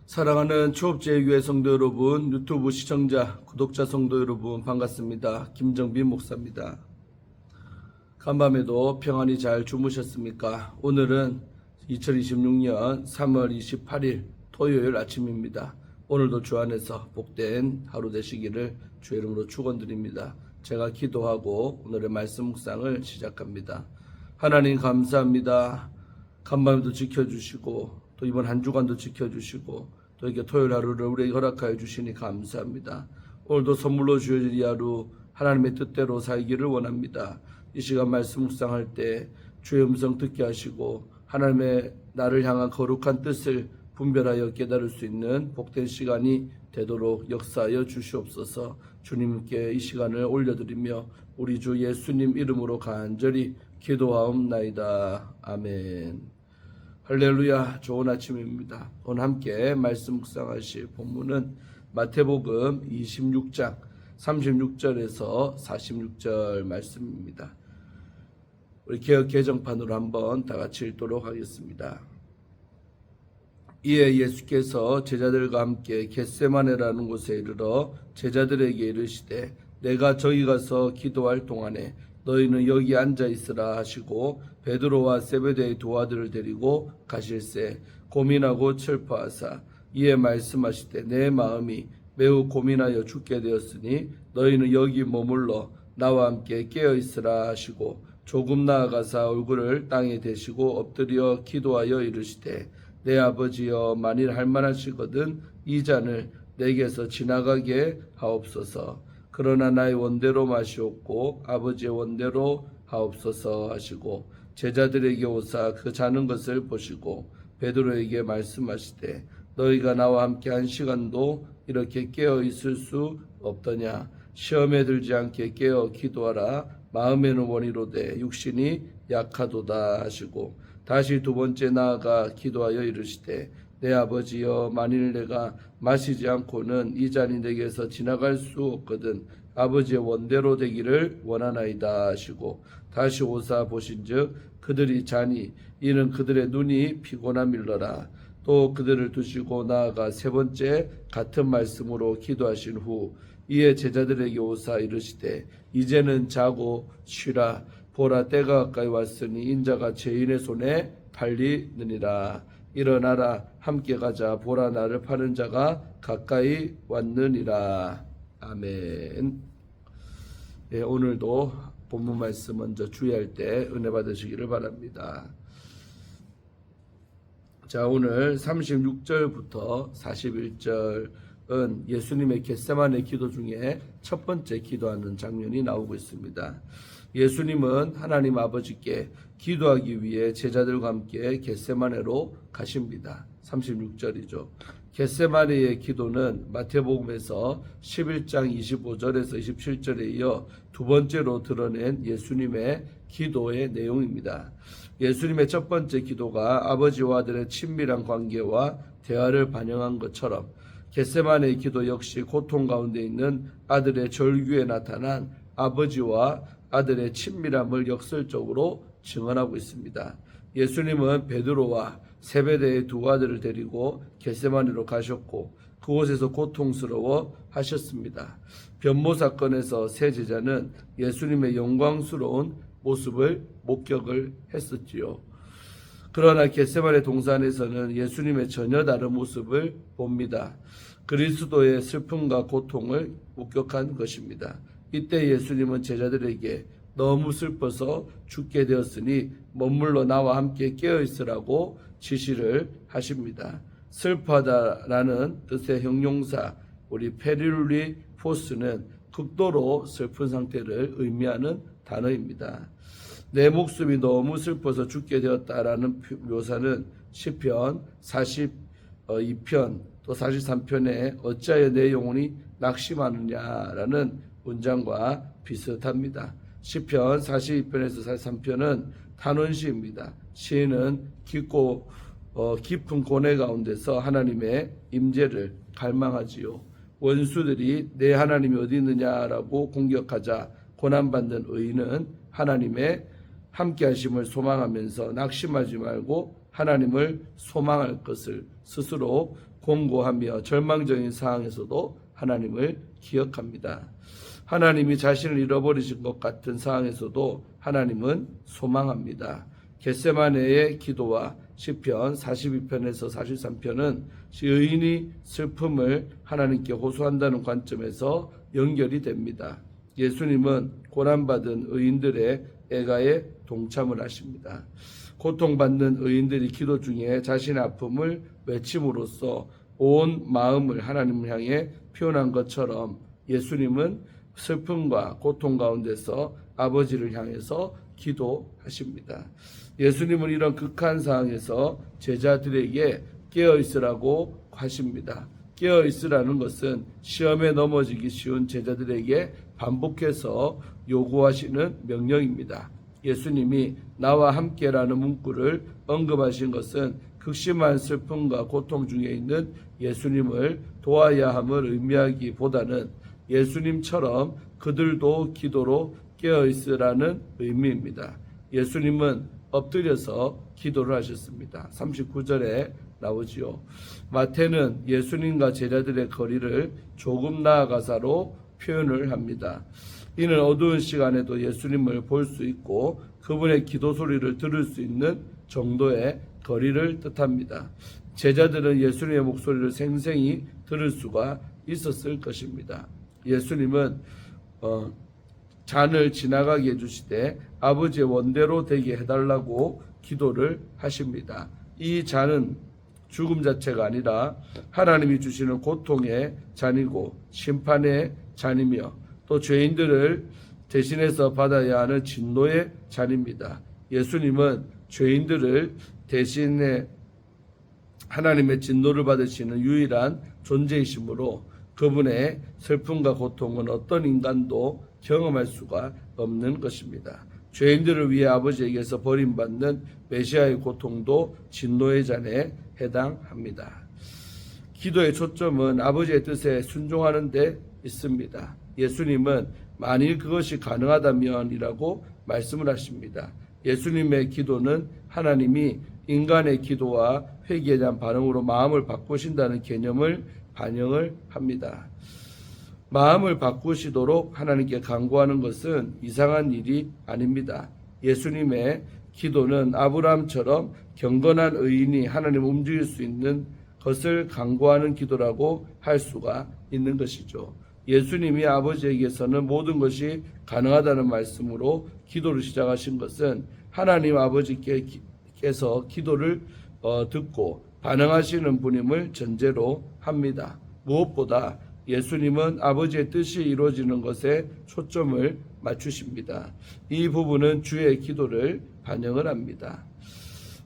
사랑하는 초업제교회 성도 여러분, 유튜브 시청자, 구독자 성도 여러분 반갑습니다. 김정빈 목사입니다. 간밤에도 평안히 잘 주무셨습니까? 오늘은 2026년 3월 28일 토요일 아침입니다. 오늘도 주 안에서 복된 하루 되시기를 주의 이름으로 축원드립니다. 제가 기도하고 오늘의 말씀 묵상을 시작합니다. 하나님 감사합니다. 간밤에도 지켜주시고 또 이번 한 주간도 지켜주시고 또 이렇게 토요일 하루를 우리에게 허락하여 주시니 감사합니다. 오늘도 선물로 주어질 이 하루 하나님의 뜻대로 살기를 원합니다. 이 시간 말씀 묵상할 때 주의 음성 듣게 하시고 하나님의 나를 향한 거룩한 뜻을 분별하여 깨달을 수 있는 복된 시간이 되도록 역사하여 주시옵소서. 주님께 이 시간을 올려드리며 우리 주 예수님 이름으로 간절히 기도하옵나이다. 아멘. 할렐루야. 좋은 아침입니다. 오늘 함께 말씀 묵상하실 본문은 마태복음 26장 36절에서 46절 말씀입니다. 우리 개역 개정판으로 한번 다 같이 읽도록 하겠습니다. 이에 예수께서 제자들과 함께 겟세마네라는 곳에 이르러 제자들에게 이르시되 내가 저기 가서 기도할 동안에 너희는 여기 앉아 있으라 하시고 베드로와 세베대의 두 아들을 데리고 가실새 고민하고 슬퍼하사 이에 말씀하시되 내 마음이 매우 고민하여 죽게 되었으니 너희는 여기 머물러 나와 함께 깨어 있으라 하시고 조금 나아가사 얼굴을 땅에 대시고 엎드려 기도하여 이르시되 내 아버지여 만일 할만하시거든 이 잔을 내게서 지나가게 하옵소서. 그러나 나의 원대로 마시옵고 아버지의 원대로 하옵소서 하시고 제자들에게 오사 그 자는 것을 보시고 베드로에게 말씀하시되 너희가 나와 함께 한 시간도 이렇게 깨어 있을 수 없더냐. 시험에 들지 않게 깨어 기도하라. 마음에는 원이로되 육신이 약하도다 하시고 다시 두 번째 나아가 기도하여 이르시되 내 아버지여 만일 내가 마시지 않고는 이 잔이 내게서 지나갈 수 없거든 아버지의 원대로 되기를 원하나이다 하시고 다시 오사 보신즉 그들이 자니 이는 그들의 눈이 피곤함일러라. 또 그들을 두시고 나아가 세 번째 같은 말씀으로 기도하신 후 이에 제자들에게 오사 이르시되 이제는 자고 쉬라. 보라 때가 가까이 왔으니 인자가 죄인의 손에 팔리느니라. 일어나라 함께 가자. 보라 나를 파는 자가 가까이 왔느니라. 아멘. 예, 오늘도 본문 말씀 먼저 주의할 때 은혜 받으시기를 바랍니다. 자, 오늘 36절부터 41절은 예수님의 겟세마네 기도 중에 첫 번째 기도하는 장면이 나오고 있습니다. 예수님은 하나님 아버지께 기도하기 위해 제자들과 함께 겟세마네로 가십니다. 36절이죠. 겟세마네의 기도는 마태복음에서 11장 25절에서 27절에 이어 두 번째로 드러낸 예수님의 기도의 내용입니다. 예수님의 첫 번째 기도가 아버지와 아들의 친밀한 관계와 대화를 반영한 것처럼 겟세마네의 기도 역시 고통 가운데 있는 아들의 절규에 나타난 아버지와 아들의 친밀함을 역설적으로 증언하고 있습니다. 예수님은 베드로와 세베대의 두 아들을 데리고 겟세마네로 가셨고 그곳에서 고통스러워 하셨습니다. 변모 사건에서 세 제자는 예수님의 영광스러운 모습을 목격을 했었지요. 그러나 겟세마네 동산에서는 예수님의 전혀 다른 모습을 봅니다. 그리스도의 슬픔과 고통을 목격한 것입니다. 이때 예수님은 제자들에게 너무 슬퍼서 죽게 되었으니 머물러 나와 함께 깨어 있으라고 지시를 하십니다. 슬퍼하다라는 뜻의 형용사 우리 페리룰리 포스는 극도로 슬픈 상태를 의미하는 단어입니다. 내 목숨이 너무 슬퍼서 죽게 되었다라는 묘사는 시편 42편 또 43편에 어찌하여 내 영혼이 낙심하느냐라는 문장과 비슷합니다. 시편 42편에서 43편은 탄원시입니다. 시인은 깊은 고뇌 가운데서 하나님의 임재를 갈망하지요. 원수들이 내 하나님이 어디 있느냐라고 공격하자 고난받는 의인은 하나님의 함께하심을 소망하면서 낙심하지 말고 하나님을 소망할 것을 스스로 공고하며 절망적인 상황에서도 하나님을 기억합니다. 하나님이 자신을 잃어버리신 것 같은 상황에서도 하나님은 소망합니다. 겟세마네의 기도와 시편 42편에서 43편은 의인이 슬픔을 하나님께 호소한다는 관점에서 연결이 됩니다. 예수님은 고난받은 의인들의 애가에 동참을 하십니다. 고통받는 의인들이 기도 중에 자신의 아픔을 외침으로써 온 마음을 하나님을 향해 표현한 것처럼 예수님은 슬픔과 고통 가운데서 아버지를 향해서 기도하십니다. 예수님은 이런 극한 상황에서 제자들에게 깨어있으라고 하십니다. 깨어있으라는 것은 시험에 넘어지기 쉬운 제자들에게 반복해서 요구하시는 명령입니다. 예수님이 나와 함께라는 문구를 언급하신 것은 극심한 슬픔과 고통 중에 있는 예수님을 도와야 함을 의미하기보다는 예수님처럼 그들도 기도로 깨어있으라는 의미입니다. 예수님은 엎드려서 기도를 하셨습니다. 39절에 나오지요. 마태는 예수님과 제자들의 거리를 조금 나아가사로 표현을 합니다. 이는 어두운 시간에도 예수님을 볼 수 있고 그분의 기도 소리를 들을 수 있는 정도의 거리를 뜻합니다. 제자들은 예수님의 목소리를 생생히 들을 수가 있었을 것입니다. 예수님은 잔을 지나가게 해주시되 아버지의 원대로 되게 해달라고 기도를 하십니다. 이 잔은 죽음 자체가 아니라 하나님이 주시는 고통의 잔이고 심판의 잔이며 또 죄인들을 대신해서 받아야 하는 진노의 잔입니다. 예수님은 죄인들을 대신해 하나님의 진노를 받으시는 유일한 존재이시므로 그분의 슬픔과 고통은 어떤 인간도 경험할 수가 없는 것입니다. 죄인들을 위해 아버지에게서 버림받는 메시아의 고통도 진노의 잔에 해당합니다. 기도의 초점은 아버지의 뜻에 순종하는 데 있습니다. 예수님은 만일 그것이 가능하다면이라고 말씀을 하십니다. 예수님의 기도는 하나님이 인간의 기도와 회개에 대한 반응으로 마음을 바꾸신다는 개념을 반영을 합니다. 마음을 바꾸시도록 하나님께 간구하는 것은 이상한 일이 아닙니다. 예수님의 기도는 아브라함처럼 경건한 의인이 하나님을 움직일 수 있는 것을 간구하는 기도라고 할 수가 있는 것이죠. 예수님이 아버지에게서는 모든 것이 가능하다는 말씀으로 기도를 시작하신 것은 하나님 아버지께서 기도를 듣고 반응하시는 분임을 전제로 합니다. 무엇보다 예수님은 아버지의 뜻이 이루어지는 것에 초점을 맞추십니다. 이 부분은 주의 기도를 반영을 합니다.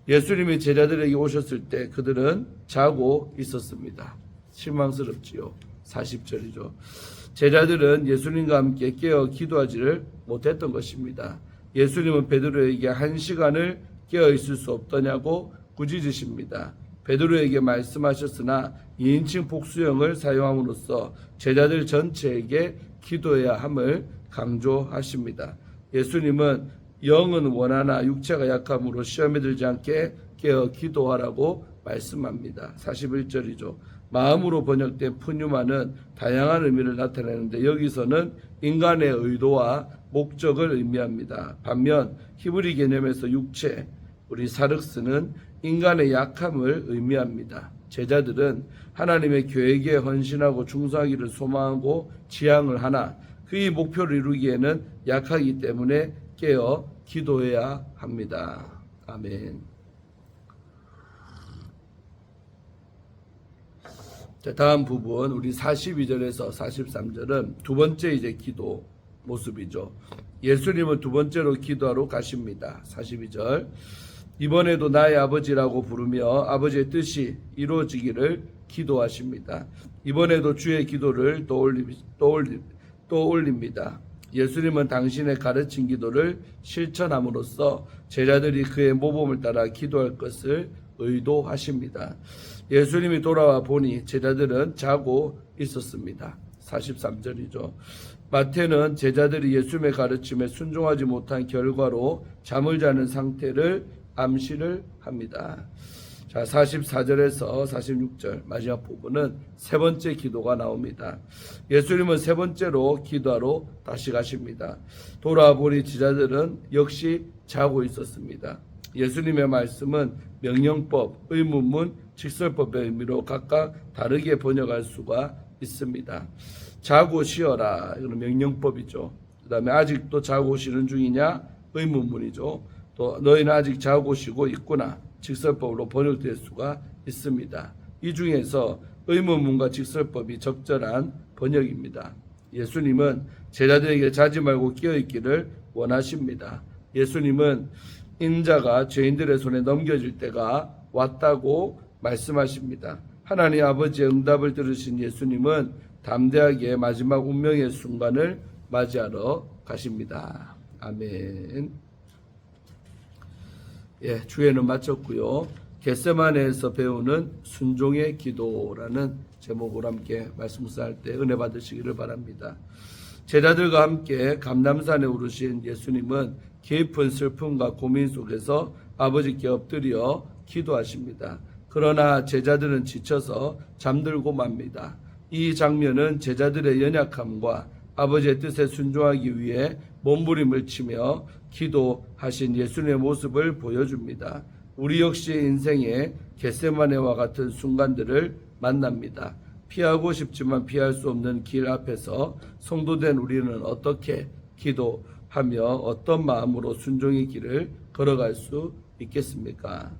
예수님이 제자들에게 오셨을 때 그들은 자고 있었습니다. 실망스럽지요. 40절이죠. 제자들은 예수님과 함께 깨어 기도하지를 못했던 것입니다. 예수님은 베드로에게 1시간을 깨어 있을 수 없더냐고 꾸짖으십니다. 베드로에게 말씀하셨으나 2인칭 복수형을 사용함으로써 제자들 전체에게 기도해야 함을 강조하십니다. 예수님은 영은 원하나 육체가 약함으로 시험에 들지 않게 깨어 기도하라고 말씀합니다. 41절이죠. 마음으로 번역된 푸뉴마는 다양한 의미를 나타내는데 여기서는 인간의 의도와 목적을 의미합니다. 반면 히브리 개념에서 육체, 우리 사륵스는 인간의 약함을 의미합니다. 제자들은 하나님의 계획에 헌신하고 충성하기를 소망하고 지향을 하나 그의 목표를 이루기에는 약하기 때문에 깨어 기도해야 합니다. 아멘. 자, 다음 부분 우리 42절에서 43절은 두 번째 이제 기도 모습이죠. 예수님은 두 번째로 기도하러 가십니다. 42절. 이번에도 나의 아버지라고 부르며 아버지의 뜻이 이루어지기를 기도하십니다. 이번에도 주의 기도를 떠올립니다. 예수님은 당신의 가르친 기도를 실천함으로써 제자들이 그의 모범을 따라 기도할 것을 의도하십니다. 예수님이 돌아와 보니 제자들은 자고 있었습니다. 43절이죠. 마태는 제자들이 예수님의 가르침에 순종하지 못한 결과로 잠을 자는 상태를 암시를 합니다. 자, 44절에서 46절 마지막 부분은 세 번째 기도가 나옵니다. 예수님은 세 번째로 기도하러 다시 가십니다. 돌아보니 제자들은 역시 자고 있었습니다. 예수님의 말씀은 명령법, 의문문, 직설법의 의미로 각각 다르게 번역할 수가 있습니다. 자고 쉬어라, 이거는 명령법이죠. 그 다음에 아직도 자고 쉬는 중이냐, 의문문이죠. 또 너희는 아직 자고 쉬고 있구나, 직설법으로 번역될 수가 있습니다. 이 중에서 의문문과 직설법이 적절한 번역입니다. 예수님은 제자들에게 자지 말고 깨어있기를 원하십니다. 예수님은 인자가 죄인들의 손에 넘겨질 때가 왔다고 말씀하십니다. 하나님 아버지의 응답을 들으신 예수님은 담대하게 마지막 운명의 순간을 맞이하러 가십니다. 아멘. 예, 주에는 마쳤고요. 겟세마네에서 배우는 순종의 기도라는 제목으로 함께 말씀 묵상할 때 은혜 받으시기를 바랍니다. 제자들과 함께 감람산에 오르신 예수님은 깊은 슬픔과 고민 속에서 아버지께 엎드려 기도하십니다. 그러나 제자들은 지쳐서 잠들고 맙니다. 이 장면은 제자들의 연약함과 아버지의 뜻에 순종하기 위해 몸부림을 치며 기도하신 예수님의 모습을 보여줍니다. 우리 역시 인생의 겟세마네와 같은 순간들을 만납니다. 피하고 싶지만 피할 수 없는 길 앞에서 성도된 우리는 어떻게 기도하며 어떤 마음으로 순종의 길을 걸어갈 수 있겠습니까?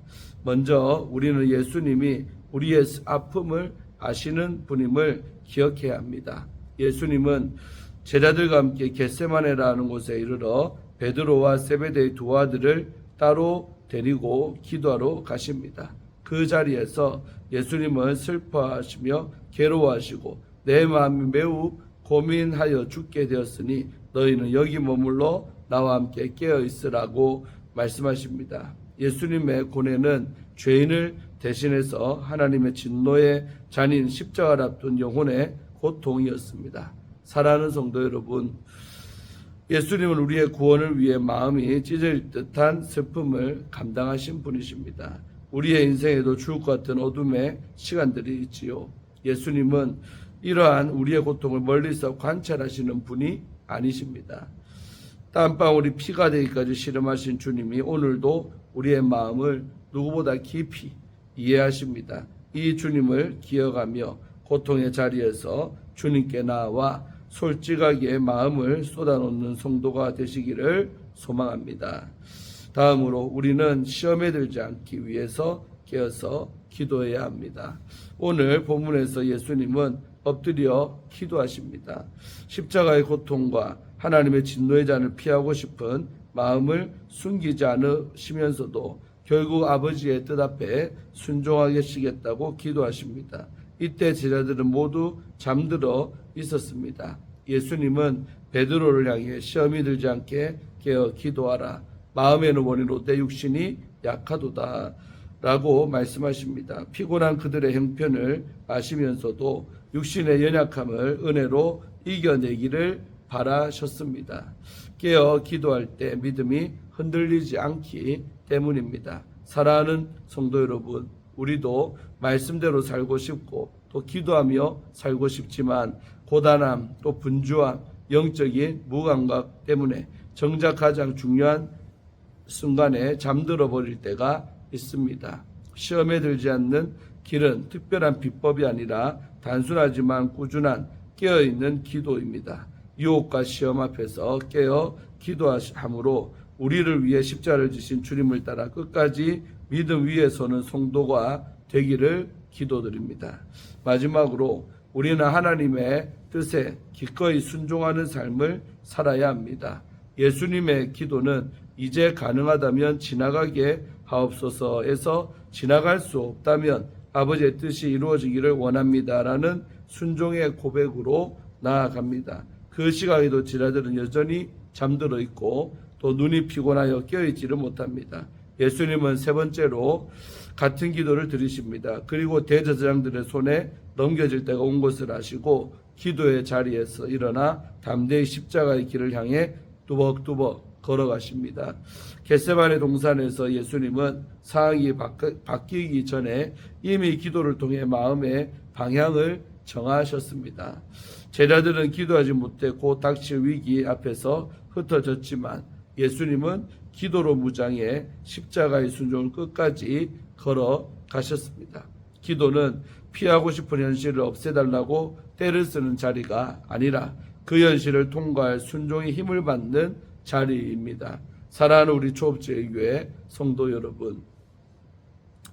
먼저 우리는 예수님이 우리의 아픔을 아시는 분임을 기억해야 합니다. 예수님은 제자들과 함께 겟세마네라는 곳에 이르러 베드로와 세베대의 두 아들을 따로 데리고 기도하러 가십니다. 그 자리에서 예수님은 슬퍼하시며 괴로워하시고 내 마음이 매우 고민하여 죽게 되었으니 너희는 여기 머물러 나와 함께 깨어 있으라고 말씀하십니다. 예수님의 고뇌는 죄인을 대신해서 하나님의 진노의 잔인 십자가를 앞둔 영혼의 고통이었습니다. 사랑하는 성도 여러분, 예수님은 우리의 구원을 위해 마음이 찢어질 듯한 슬픔을 감당하신 분이십니다. 우리의 인생에도 죽을 것 같은 어둠의 시간들이 있지요. 예수님은 이러한 우리의 고통을 멀리서 관찰하시는 분이 아니십니다. 땀방울이 피가 되기까지 실험하신 주님이 오늘도 우리의 마음을 누구보다 깊이 이해하십니다. 이 주님을 기억하며 고통의 자리에서 주님께 나아와 솔직하게 마음을 쏟아놓는 성도가 되시기를 소망합니다. 다음으로 우리는 시험에 들지 않기 위해서 깨어서 기도해야 합니다. 오늘 본문에서 예수님은 엎드려 기도하십니다. 십자가의 고통과 하나님의 진노의 잔을 피하고 싶은 마음을 숨기지 않으시면서도 결국 아버지의 뜻 앞에 순종하시겠다고 기도하십니다. 이때 제자들은 모두 잠들어 있었습니다. 예수님은 베드로를 향해 시험이 들지 않게 깨어 기도하라. 마음에는 원이로 내 육신이 약하도다 라고 말씀하십니다. 피곤한 그들의 형편을 아시면서도 육신의 연약함을 은혜로 이겨내기를 바라셨습니다. 깨어 기도할 때 믿음이 흔들리지 않기 때문입니다. 사랑하는 성도 여러분, 우리도 말씀대로 살고 싶고 또 기도하며 살고 싶지만 고단함 또 분주함, 영적인 무감각 때문에 정작 가장 중요한 순간에 잠들어 버릴 때가 있습니다. 시험에 들지 않는 길은 특별한 비법이 아니라 단순하지만 꾸준한 깨어있는 기도입니다. 유혹과 시험 앞에서 깨어 기도함으로 우리를 위해 십자가를 지신 주님을 따라 끝까지 믿음 위에 서는 성도가 되기를 기도드립니다. 마지막으로 우리는 하나님의 뜻에 기꺼이 순종하는 삶을 살아야 합니다. 예수님의 기도는 이제 가능하다면 지나가게 하옵소서에서 지나갈 수 없다면 아버지의 뜻이 이루어지기를 원합니다라는 순종의 고백으로 나아갑니다. 그 시각에도 제자들은 여전히 잠들어 있고 또 눈이 피곤하여 깨어있지를 못합니다. 예수님은 세 번째로 같은 기도를 드리십니다. 그리고 대제사장들의 손에 넘겨질 때가 온 것을 아시고 기도의 자리에서 일어나 담대히 십자가의 길을 향해 뚜벅뚜벅 걸어가십니다. 겟세마네 동산에서 예수님은 상황이 바뀌기 전에 이미 기도를 통해 마음의 방향을 정하셨습니다. 제자들은 기도하지 못해 곧 닥칠 위기 앞에서 흩어졌지만 예수님은 기도로 무장해 십자가의 순종을 끝까지 걸어가셨습니다. 기도는 피하고 싶은 현실을 없애달라고 때를 쓰는 자리가 아니라 그 현실을 통과할 순종의 힘을 받는 자리입니다. 사랑하는 우리 초업제교회 성도 여러분,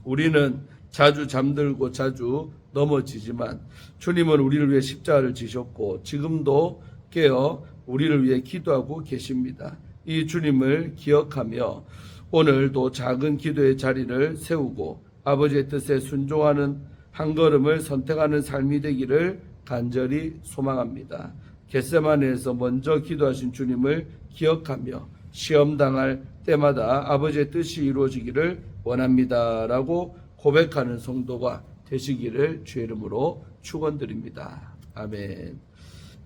우리는 자주 잠들고 자주 넘어지지만 주님은 우리를 위해 십자가를 지셨고 지금도 깨어 우리를 위해 기도하고 계십니다. 이 주님을 기억하며 오늘도 작은 기도의 자리를 세우고 아버지의 뜻에 순종하는 한 걸음을 선택하는 삶이 되기를 간절히 소망합니다. 겟세마네에서 먼저 기도하신 주님을 기억하며 시험당할 때마다 아버지의 뜻이 이루어지기를 원합니다라고 고백하는 성도가 되시기를 주의 이름으로 축원드립니다. 아멘.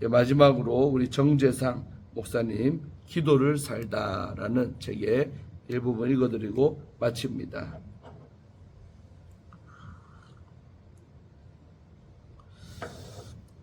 마지막으로 우리 정재상 목사님 기도를 살다라는 책의 일부분 읽어드리고 마칩니다.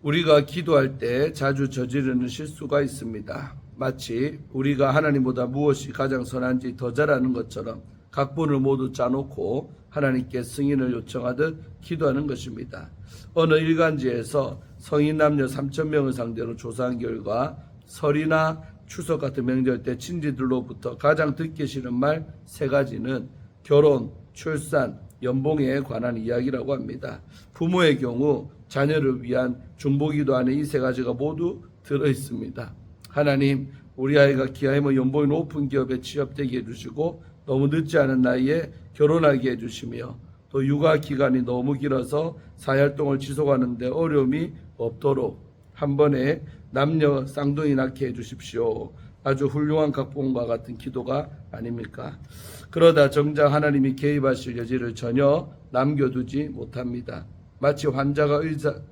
우리가 기도할 때 자주 저지르는 실수가 있습니다. 마치 우리가 하나님보다 무엇이 가장 선한지 더 잘 아는 것처럼 각본을 모두 짜놓고 하나님께 승인을 요청하듯 기도하는 것입니다. 어느 일간지에서 성인 남녀 3,000명을 상대로 조사한 결과 설이나 추석 같은 명절 때 친지들로부터 가장 듣기 싫은 말 3가지는 결혼, 출산, 연봉에 관한 이야기라고 합니다. 부모의 경우 자녀를 위한 중보기도 안에 이 3가지가 모두 들어있습니다. 하나님, 우리 아이가 기하면 연봉이 높은 기업에 취업되게 해주시고 너무 늦지 않은 나이에 결혼하게 해주시며 또 육아 기간이 너무 길어서 사회활동을 지속하는데 어려움이 없도록 한 번에 남녀 쌍둥이 낳게 해주십시오. 아주 훌륭한 각본과 같은 기도가 아닙니까? 그러다 정작 하나님이 개입하실 여지를 전혀 남겨두지 못합니다. 마치 환자가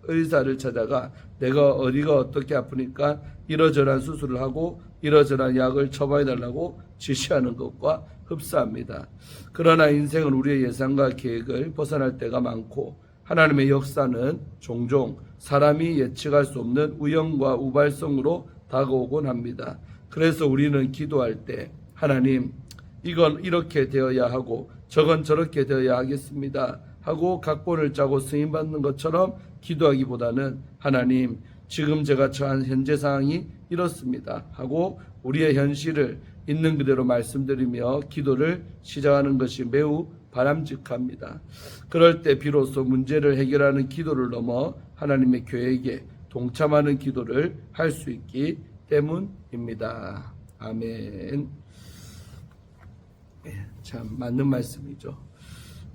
의사를 찾아가 내가 어디가 어떻게 아프니까 이러저러한 수술을 하고 이러저러한 약을 처방해달라고 지시하는 것과 흡사합니다. 그러나 인생은 우리의 예상과 계획을 벗어날 때가 많고 하나님의 역사는 종종 사람이 예측할 수 없는 우연과 우발성으로 다가오곤 합니다. 그래서 우리는 기도할 때 하나님, 이건 이렇게 되어야 하고 저건 저렇게 되어야 하겠습니다 하고 각본을 짜고 승인받는 것처럼 기도하기보다는 하나님, 지금 제가 처한 현재 상황이 이렇습니다 하고 우리의 현실을 있는 그대로 말씀드리며 기도를 시작하는 것이 매우 바람직합니다. 그럴 때 비로소 문제를 해결하는 기도를 넘어 하나님의 계획에 동참하는 기도를 할 수 있기 때문입니다. 아멘. 참 맞는 말씀이죠.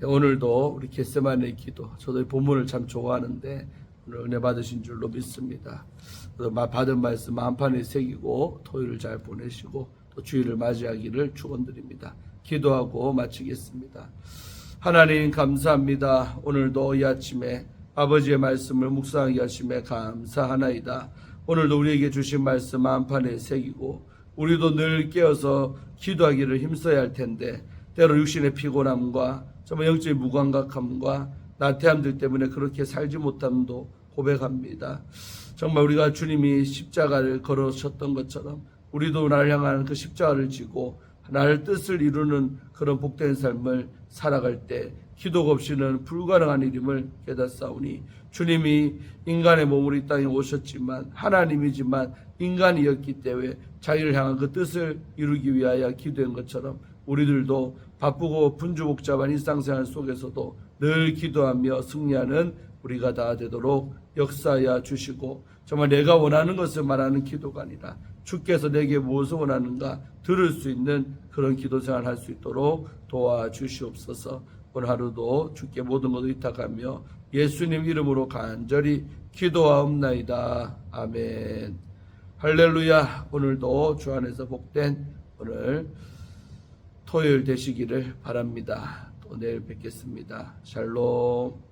오늘도 우리 겟세마네 기도, 저도 본문을 참 좋아하는데 오늘 은혜 받으신 줄로 믿습니다. 받은 말씀 마음판에 새기고 토요일을 잘 보내시고 또 주일을 맞이하기를 축원드립니다. 기도하고 마치겠습니다. 하나님 감사합니다. 오늘도 이 아침에 아버지의 말씀을 묵상하게 하심에 감사하나이다. 오늘도 우리에게 주신 말씀 마음판에 새기고 우리도 늘 깨어서 기도하기를 힘써야 할 텐데 때로 육신의 피곤함과 정말 영적인 무감각함과 나태함들 때문에 그렇게 살지 못함도 고백합니다. 정말 우리가 주님이 십자가를 걸으셨던 것처럼 우리도 나를 향한 그 십자가를 지고 나를 뜻을 이루는 그런 복된 삶을 살아갈 때 기도가 없이는 불가능한 일임을 깨닫사오니 주님이 인간의 몸으로 이 땅에 오셨지만 하나님이지만 인간이었기 때문에 자기를 향한 그 뜻을 이루기 위하여 기도한 것처럼 우리들도 바쁘고 분주복잡한 일상생활 속에서도 늘 기도하며 승리하는 우리가 다 되도록 역사하여 주시고 정말 내가 원하는 것을 말하는 기도가 아니라 주께서 내게 무엇을 원하는가 들을 수 있는 그런 기도 생활을 할 수 있도록 도와주시옵소서. 오늘 하루도 주께 모든 것을 의탁하며 예수님 이름으로 간절히 기도하옵나이다. 아멘. 할렐루야. 오늘도 주 안에서 복된 오늘 토요일 되시기를 바랍니다. 또 내일 뵙겠습니다. 샬롬.